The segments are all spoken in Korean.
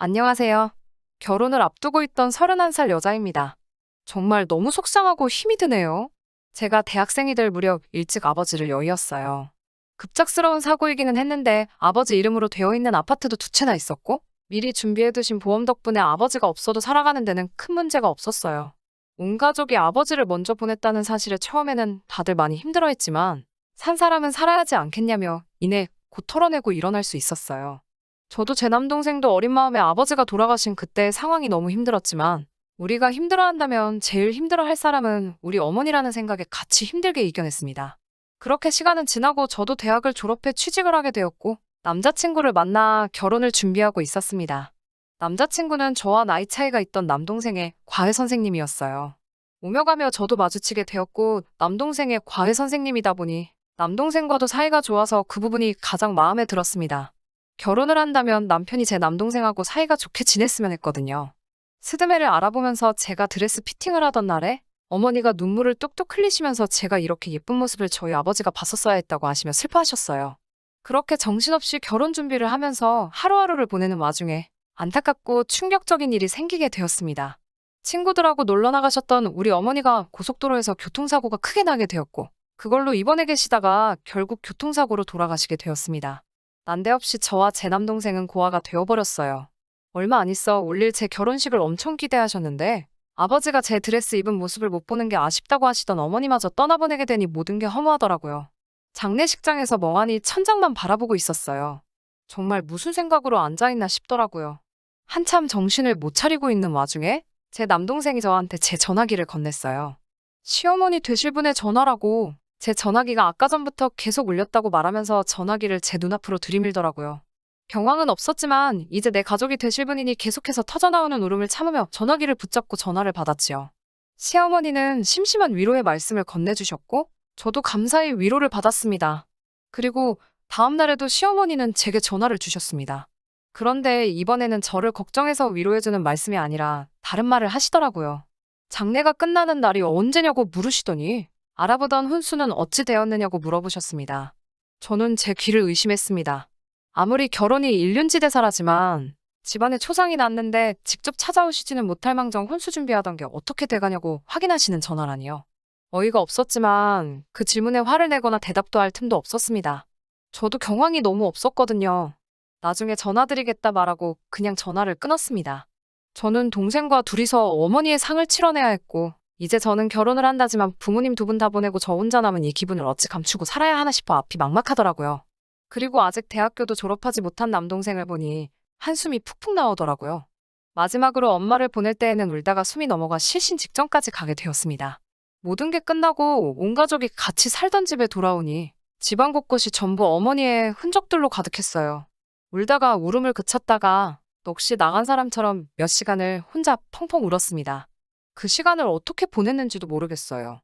안녕하세요. 결혼을 앞두고 있던 31살 여자입니다. 정말 너무 속상하고 힘이 드네요. 제가 대학생이 될 무렵 일찍 아버지를 여의었어요. 급작스러운 사고이기는 했는데 아버지 이름으로 되어 있는 아파트도 두 채나 있었고 미리 준비해두신 보험 덕분에 아버지가 없어도 살아가는 데는 큰 문제가 없었어요. 온 가족이 아버지를 먼저 보냈다는 사실에 처음에는 다들 많이 힘들어했지만 산 사람은 살아야지 않겠냐며 이내 곧 털어내고 일어날 수 있었어요. 저도 제 남동생도 어린 마음에 아버지가 돌아가신 그때의 상황이 너무 힘들었지만 우리가 힘들어한다면 제일 힘들어할 사람은 우리 어머니라는 생각에 같이 힘들게 이겨냈습니다. 그렇게 시간은 지나고 저도 대학을 졸업해 취직을 하게 되었고 남자친구를 만나 결혼을 준비하고 있었습니다. 남자친구는 저와 나이 차이가 있던 남동생의 과외 선생님이었어요. 오며 가며 저도 마주치게 되었고 남동생의 과외 선생님이다 보니 남동생과도 사이가 좋아서 그 부분이 가장 마음에 들었습니다. 결혼을 한다면 남편이 제 남동생하고 사이가 좋게 지냈으면 했거든요. 스드메를 알아보면서 제가 드레스 피팅을 하던 날에 어머니가 눈물을 뚝뚝 흘리시면서 제가 이렇게 예쁜 모습을 저희 아버지가 봤었어야 했다고 하시며 슬퍼하셨어요. 그렇게 정신없이 결혼 준비를 하면서 하루하루를 보내는 와중에 안타깝고 충격적인 일이 생기게 되었습니다. 친구들하고 놀러 나가셨던 우리 어머니가 고속도로에서 교통사고가 크게 나게 되었고 그걸로 입원해 계시다가 결국 교통사고로 돌아가시게 되었습니다. 난데없이 저와 제 남동생은 고아가 되어버렸어요. 얼마 안 있어 올릴 제 결혼식을 엄청 기대하셨는데 아버지가 제 드레스 입은 모습을 못 보는 게 아쉽다고 하시던 어머니마저 떠나보내게 되니 모든 게 허무하더라고요. 장례식장에서 멍하니 천장만 바라보고 있었어요. 정말 무슨 생각으로 앉아있나 싶더라고요. 한참 정신을 못 차리고 있는 와중에 제 남동생이 저한테 제 전화기를 건넸어요. 시어머니 되실 분의 전화라고. 제 전화기가 아까 전부터 계속 울렸다고 말하면서 전화기를 제 눈앞으로 들이밀더라고요. 경황은 없었지만 이제 내 가족이 되실 분이니 계속해서 터져나오는 울음을 참으며 전화기를 붙잡고 전화를 받았지요. 시어머니는 심심한 위로의 말씀을 건네주셨고 저도 감사히 위로를 받았습니다. 그리고 다음 날에도 시어머니는 제게 전화를 주셨습니다. 그런데 이번에는 저를 걱정해서 위로해주는 말씀이 아니라 다른 말을 하시더라고요. 장례가 끝나는 날이 언제냐고 물으시더니 알아보던 혼수는 어찌 되었느냐고 물어보셨습니다. 저는 제 귀를 의심했습니다. 아무리 결혼이 일륜지대사라지만 집안에 초상이 났는데 직접 찾아오시지는 못할 망정 혼수 준비하던 게 어떻게 돼가냐고 확인하시는 전화라니요. 어이가 없었지만 그 질문에 화를 내거나 대답도 할 틈도 없었습니다. 저도 경황이 너무 없었거든요. 나중에 전화드리겠다 말하고 그냥 전화를 끊었습니다. 저는 동생과 둘이서 어머니의 상을 치러내야 했고 이제 저는 결혼을 한다지만 부모님 두 분 다 보내고 저 혼자 남은 이 기분을 어찌 감추고 살아야 하나 싶어 앞이 막막하더라고요. 그리고 아직 대학교도 졸업하지 못한 남동생을 보니 한숨이 푹푹 나오더라고요. 마지막으로 엄마를 보낼 때에는 울다가 숨이 넘어가 실신 직전까지 가게 되었습니다. 모든 게 끝나고 온 가족이 같이 살던 집에 돌아오니 집안 곳곳이 전부 어머니의 흔적들로 가득했어요. 울다가 울음을 그쳤다가 넋이 나간 사람처럼 몇 시간을 혼자 펑펑 울었습니다. 그 시간을 어떻게 보냈는지도 모르겠어요.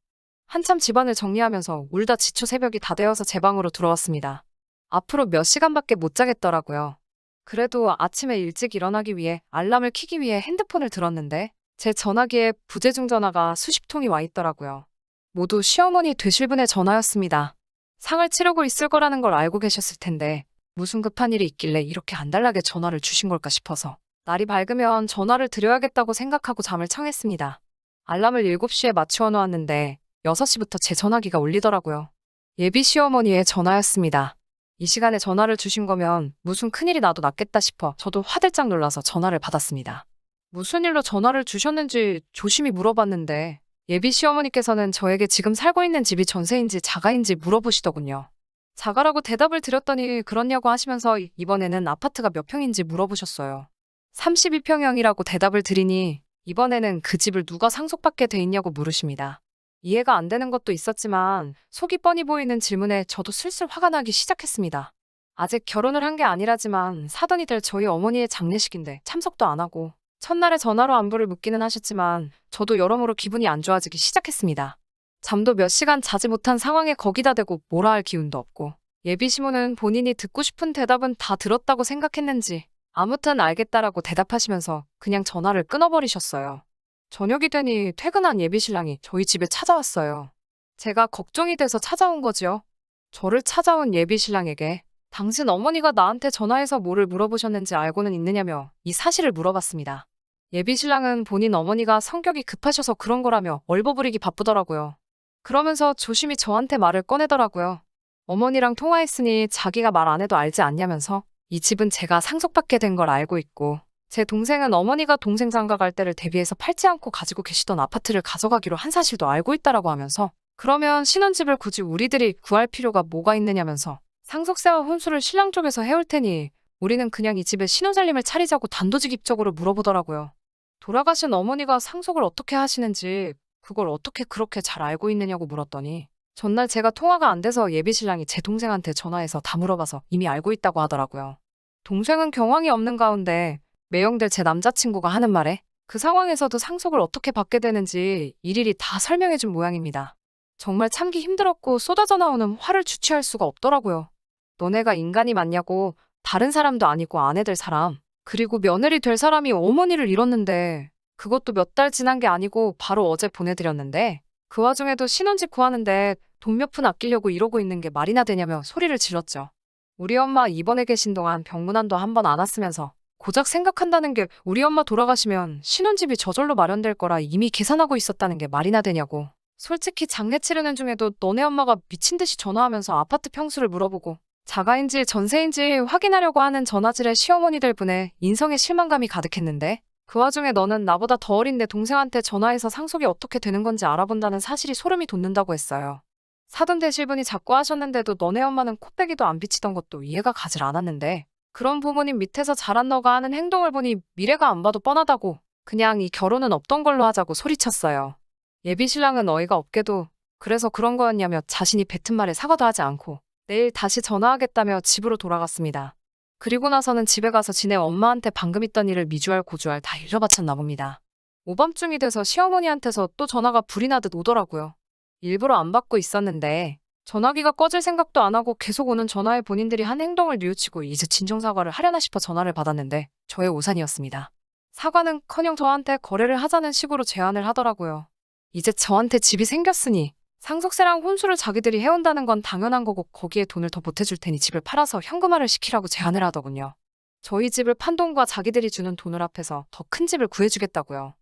한참 집안을 정리하면서 울다 지쳐 새벽이 다 되어서 제 방으로 들어왔습니다. 앞으로 몇 시간밖에 못 자겠더라고요. 그래도 아침에 일찍 일어나기 위해 알람을 켜기 위해 핸드폰을 들었는데 제 전화기에 부재중 전화가 수십 통이 와 있더라고요. 모두 시어머니 되실 분의 전화였습니다. 상을 치르고 있을 거라는 걸 알고 계셨을 텐데 무슨 급한 일이 있길래 이렇게 안달나게 전화를 주신 걸까 싶어서 날이 밝으면 전화를 드려야겠다고 생각하고 잠을 청했습니다. 알람을 7시에 맞추어 놓았는데 6시부터 제 전화기가 울리더라고요. 예비 시어머니의 전화였습니다. 이 시간에 전화를 주신 거면 무슨 큰일이 나도 낫겠다 싶어 저도 화들짝 놀라서 전화를 받았습니다. 무슨 일로 전화를 주셨는지 조심히 물어봤는데 예비 시어머니께서는 저에게 지금 살고 있는 집이 전세인지 자가인지 물어보시더군요. 자가라고 대답을 드렸더니 그렇냐고 하시면서 이번에는 아파트가 몇 평인지 물어보셨어요. 32평형이라고 대답을 드리니 이번에는 그 집을 누가 상속받게 돼 있냐고 물으십니다. 이해가 안 되는 것도 있었지만 속이 뻔히 보이는 질문에 저도 슬슬 화가 나기 시작했습니다. 아직 결혼을 한 게 아니라지만 사돈이 될 저희 어머니의 장례식인데 참석도 안 하고 첫날에 전화로 안부를 묻기는 하셨지만 저도 여러모로 기분이 안 좋아지기 시작했습니다. 잠도 몇 시간 자지 못한 상황에 거기다 대고 뭐라 할 기운도 없고 예비 시모는 본인이 듣고 싶은 대답은 다 들었다고 생각했는지 아무튼 알겠다라고 대답하시면서 그냥 전화를 끊어버리셨어요. 저녁이 되니 퇴근한 예비신랑이 저희 집에 찾아왔어요. 제가 걱정이 돼서 찾아온 거지요. 저를 찾아온 예비신랑에게 당신 어머니가 나한테 전화해서 뭐를 물어보셨는지 알고는 있느냐며 이 사실을 물어봤습니다. 예비 신랑은 본인 어머니가 성격이 급하셔서 그런 거라며 얼버무리기 바쁘더라고요. 그러면서 조심히 저한테 말을 꺼내더라고요. 어머니랑 통화했으니 자기가 말 안 해도 알지 않냐면서 이 집은 제가 상속받게 된 걸 알고 있고 제 동생은 어머니가 동생 장가 갈 때를 대비해서 팔지 않고 가지고 계시던 아파트를 가져가기로 한 사실도 알고 있다라고 하면서 그러면 신혼집을 굳이 우리들이 구할 필요가 뭐가 있느냐면서 상속세와 혼수를 신랑 쪽에서 해올 테니 우리는 그냥 이 집에 신혼살림을 차리자고 단도직입적으로 물어보더라고요. 돌아가신 어머니가 상속을 어떻게 하시는지 그걸 어떻게 그렇게 잘 알고 있느냐고 물었더니 전날 제가 통화가 안 돼서 예비 신랑이 제 동생한테 전화해서 다 물어봐서 이미 알고 있다고 하더라고요. 동생은 경황이 없는 가운데 매형될 제 남자친구가 하는 말에 그 상황에서도 상속을 어떻게 받게 되는지 일일이 다 설명해준 모양입니다. 정말 참기 힘들었고 쏟아져 나오는 화를 주체할 수가 없더라고요. 너네가 인간이 맞냐고 다른 사람도 아니고 아내 될 사람 그리고 며느리 될 사람이 어머니를 잃었는데 그것도 몇 달 지난 게 아니고 바로 어제 보내드렸는데 그 와중에도 신혼집 구하는데 돈 몇 푼 아끼려고 이러고 있는 게 말이나 되냐며 소리를 질렀죠. 우리 엄마 입원해 계신 동안 병문안도 한 번 안 왔으면서 고작 생각한다는 게 우리 엄마 돌아가시면 신혼집이 저절로 마련될 거라 이미 계산하고 있었다는 게 말이나 되냐고. 솔직히 장례 치르는 중에도 너네 엄마가 미친 듯이 전화하면서 아파트 평수를 물어보고 자가인지 전세인지 확인하려고 하는 전화질에 시어머니들 분에 인성에 실망감이 가득했는데 그 와중에 너는 나보다 더 어린 내 동생한테 전화해서 상속이 어떻게 되는 건지 알아본다는 사실이 소름이 돋는다고 했어요. 사돈 되실 분이 자꾸 하셨는데도 너네 엄마는 코빼기도 안 비치던 것도 이해가 가질 않았는데 그런 부모님 밑에서 자란 너가 하는 행동을 보니 미래가 안 봐도 뻔하다고 그냥 이 결혼은 없던 걸로 하자고 소리쳤어요. 예비 신랑은 어이가 없게도 그래서 그런 거였냐며 자신이 뱉은 말에 사과도 하지 않고 내일 다시 전화하겠다며 집으로 돌아갔습니다. 그리고 나서는 집에 가서 지네 엄마한테 방금 있던 일을 미주알 고주알 다 일러바쳤나 봅니다. 오밤중이 돼서 시어머니한테서 또 전화가 불이 나듯 오더라고요. 일부러 안 받고 있었는데 전화기가 꺼질 생각도 안 하고 계속 오는 전화에 본인들이 한 행동을 뉘우치고 이제 진정사과를 하려나 싶어 전화를 받았는데 저의 오산이었습니다. 사과는커녕 저한테 거래를 하자는 식으로 제안을 하더라고요. 이제 저한테 집이 생겼으니 상속세랑 혼수를 자기들이 해온다는 건 당연한 거고 거기에 돈을 더 보태줄 테니 집을 팔아서 현금화를 시키라고 제안을 하더군요. 저희 집을 판 돈과 자기들이 주는 돈을 합해서 더 큰 집을 구해주겠다고요.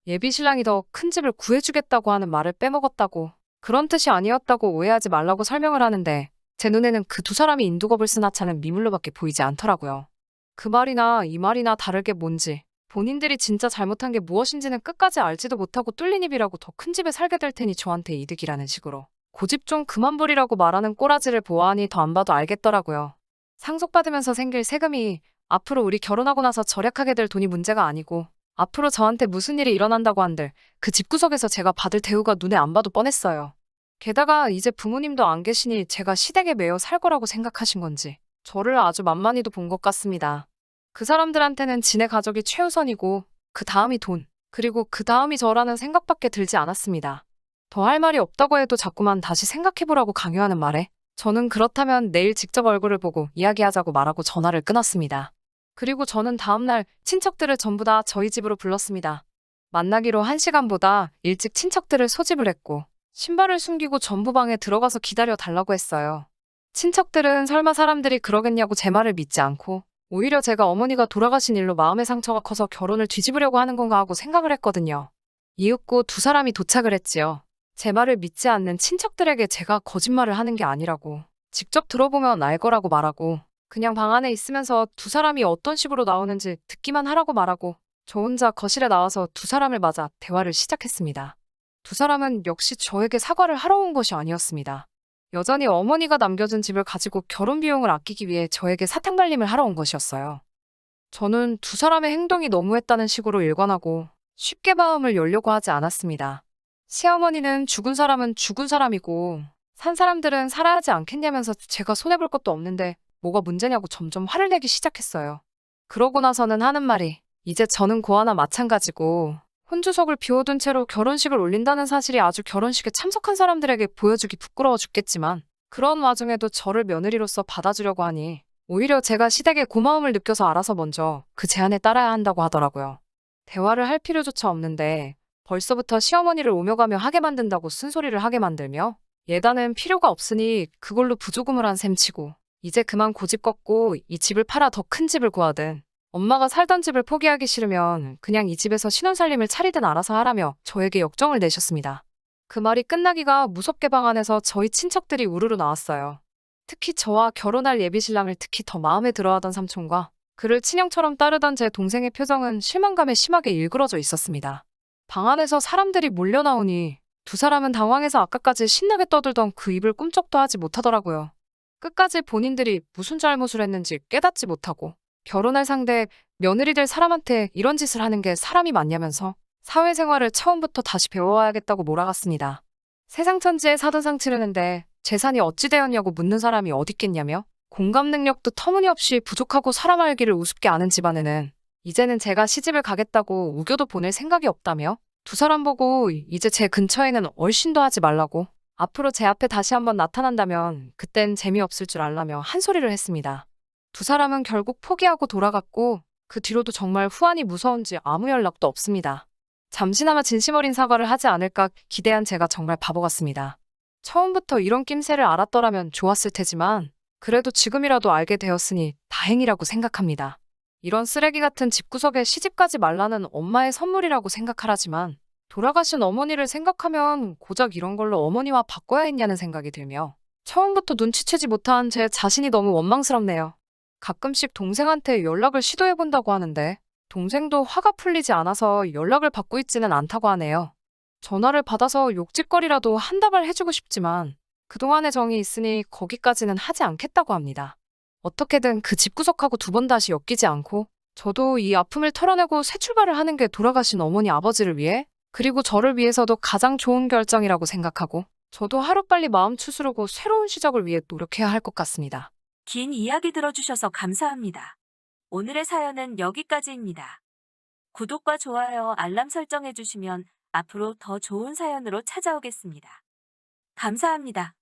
예비 신랑이 더 큰 집을 구해주겠다고 하는 말을 빼먹었다고 그런 뜻이 아니었다고 오해하지 말라고 설명을 하는데 제 눈에는 그 두 사람이 인두겁을 쓴 하찮은 미물로밖에 보이지 않더라고요. 그 말이나 이 말이나 다르게 뭔지 본인들이 진짜 잘못한 게 무엇인지는 끝까지 알지도 못하고 뚫린 입이라고 더 큰 집에 살게 될 테니 저한테 이득이라는 식으로 고집 좀 그만 부리라고 말하는 꼬라지를 보아하니 더 안 봐도 알겠더라고요. 상속받으면서 생길 세금이 앞으로 우리 결혼하고 나서 절약하게 될 돈이 문제가 아니고 앞으로 저한테 무슨 일이 일어난다고 한들 그 집구석에서 제가 받을 대우가 눈에 안 봐도 뻔했어요. 게다가 이제 부모님도 안 계시니 제가 시댁에 매여 살 거라고 생각하신 건지 저를 아주 만만히도 본 것 같습니다. 그 사람들한테는 지네 가족이 최우선이고 그 다음이 돈, 그리고 그 다음이 저라는 생각밖에 들지 않았습니다. 더 할 말이 없다고 해도 자꾸만 다시 생각해보라고 강요하는 말에 저는 그렇다면 내일 직접 얼굴을 보고 이야기하자고 말하고 전화를 끊었습니다. 그리고 저는 다음날 친척들을 전부 다 저희 집으로 불렀습니다. 만나기로 1시간보다 일찍 친척들을 소집을 했고 신발을 숨기고 전부 방에 들어가서 기다려 달라고 했어요. 친척들은 설마 사람들이 그러겠냐고 제 말을 믿지 않고 오히려 제가 어머니가 돌아가신 일로 마음의 상처가 커서 결혼을 뒤집으려고 하는 건가 하고 생각을 했거든요. 이윽고 두 사람이 도착을 했지요. 제 말을 믿지 않는 친척들에게 제가 거짓말을 하는 게 아니라고 직접 들어보면 알 거라고 말하고 그냥 방 안에 있으면서 두 사람이 어떤 식으로 나오는지 듣기만 하라고 말하고 저 혼자 거실에 나와서 두 사람을 맞아 대화를 시작했습니다. 두 사람은 역시 저에게 사과를 하러 온 것이 아니었습니다. 여전히 어머니가 남겨준 집을 가지고 결혼 비용을 아끼기 위해 저에게 사탕발림을 하러 온 것이었어요. 저는 두 사람의 행동이 너무했다는 식으로 일관하고 쉽게 마음을 열려고 하지 않았습니다. 시어머니는 죽은 사람은 죽은 사람이고 산 사람들은 살아야 하지 않겠냐면서 제가 손해볼 것도 없는데 뭐가 문제냐고 점점 화를 내기 시작했어요. 그러고 나서는 하는 말이 이제 저는 고아나 마찬가지고 혼주석을 비워둔 채로 결혼식을 올린다는 사실이 아주 결혼식에 참석한 사람들에게 보여주기 부끄러워 죽겠지만 그런 와중에도 저를 며느리로서 받아주려고 하니 오히려 제가 시댁에 고마움을 느껴서 알아서 먼저 그 제안에 따라야 한다고 하더라고요. 대화를 할 필요조차 없는데 벌써부터 시어머니를 오며가며 하게 만든다고 쓴소리를 하게 만들며 예단은 필요가 없으니 그걸로 부조금을 한 셈 치고 이제 그만 고집 꺾고 이 집을 팔아 더 큰 집을 구하든 엄마가 살던 집을 포기하기 싫으면 그냥 이 집에서 신혼살림을 차리든 알아서 하라며 저에게 역정을 내셨습니다. 그 말이 끝나기가 무섭게 방 안에서 저희 친척들이 우르르 나왔어요. 특히 저와 결혼할 예비신랑을 특히 더 마음에 들어하던 삼촌과 그를 친형처럼 따르던 제 동생의 표정은 실망감에 심하게 일그러져 있었습니다. 방 안에서 사람들이 몰려 나오니 두 사람은 당황해서 아까까지 신나게 떠들던 그 입을 꿈쩍도 하지 못하더라고요. 끝까지 본인들이 무슨 잘못을 했는지 깨닫지 못하고 결혼할 상대, 며느리 될 사람한테 이런 짓을 하는 게 사람이 맞냐면서 사회생활을 처음부터 다시 배워야겠다고 몰아갔습니다. 세상 천지에 사돈상 치르는데 재산이 어찌 되었냐고 묻는 사람이 어딨겠냐며 공감 능력도 터무니없이 부족하고 사람 알기를 우습게 아는 집안에는 이제는 제가 시집을 가겠다고 우겨도 보낼 생각이 없다며 두 사람 보고 이제 제 근처에는 얼씬도 하지 말라고 앞으로 제 앞에 다시 한번 나타난다면 그땐 재미없을 줄 알라며 한 소리를 했습니다. 두 사람은 결국 포기하고 돌아갔고 그 뒤로도 정말 후환이 무서운지 아무 연락도 없습니다. 잠시나마 진심 어린 사과를 하지 않을까 기대한 제가 정말 바보 같습니다. 처음부터 이런 낌새를 알았더라면 좋았을 테지만 그래도 지금이라도 알게 되었으니 다행이라고 생각합니다. 이런 쓰레기 같은 집구석에 시집가지 말라는 엄마의 선물이라고 생각하라지만 돌아가신 어머니를 생각하면 고작 이런 걸로 어머니와 바꿔야 했냐는 생각이 들며 처음부터 눈치채지 못한 제 자신이 너무 원망스럽네요. 가끔씩 동생한테 연락을 시도해본다고 하는데 동생도 화가 풀리지 않아서 연락을 받고 있지는 않다고 하네요. 전화를 받아서 욕짓거리라도 한 다발 해주고 싶지만 그동안의 정이 있으니 거기까지는 하지 않겠다고 합니다. 어떻게든 그 집구석하고 두 번 다시 엮이지 않고 저도 이 아픔을 털어내고 새 출발을 하는 게 돌아가신 어머니 아버지를 위해 그리고 저를 위해서도 가장 좋은 결정이라고 생각하고 저도 하루빨리 마음 추스르고 새로운 시작을 위해 노력해야 할 것 같습니다. 긴 이야기 들어주셔서 감사합니다. 오늘의 사연은 여기까지입니다. 구독과 좋아요, 알람 설정해주시면 앞으로 더 좋은 사연으로 찾아오겠습니다. 감사합니다.